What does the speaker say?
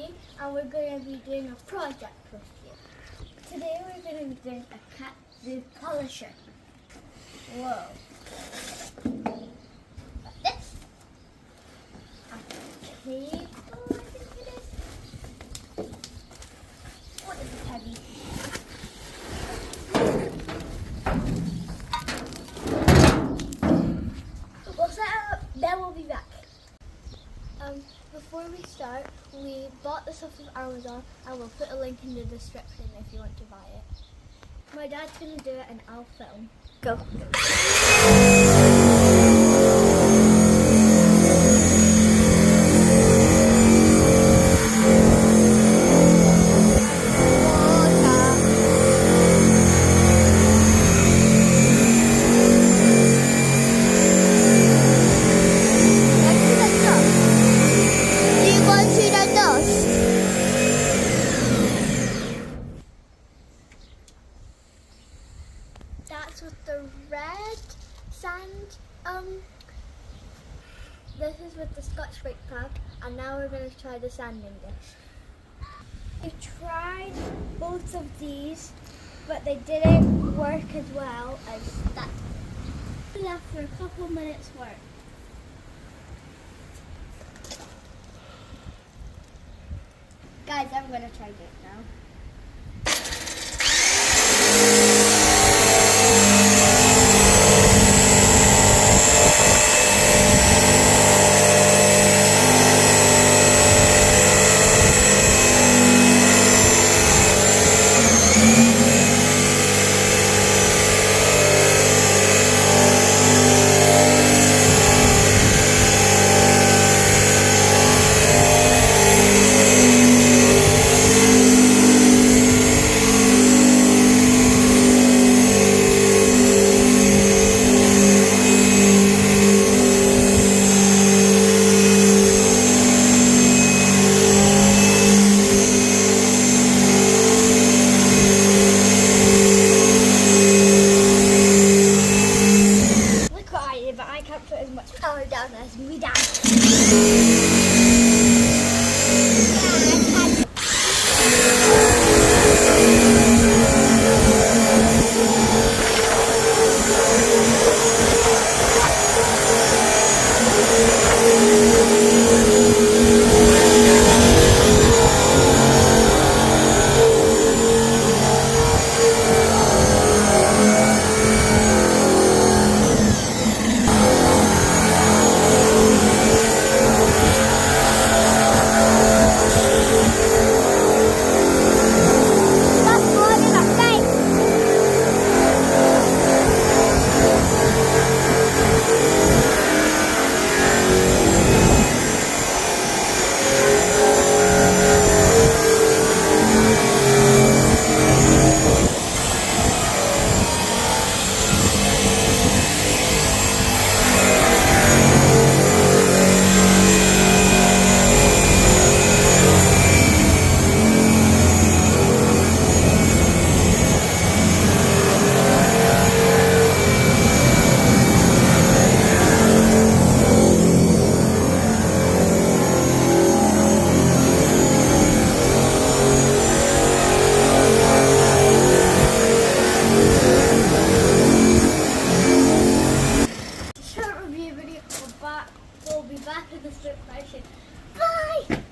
Ruby, and we're going to be doing a project with you. Today we're going to be doing a KATSU polisher. Whoa. Like this. A cable, I think it is. What is it heavy? We'll set it up, then we'll be back. Before we start, we bought this off of Amazon and we'll put a link in the description if you want to buy it. My dad's going to do it and I'll film. Go. That's with the red sand. This is with the Scotch Brite pad, and now we're going to try the sanding dish. We tried both of these, but they didn't work as well as that. Left for a couple minutes work. Guys, I'm going to try it now. But I can't put as much power down as we down. We'll be back in the strip version. Bye!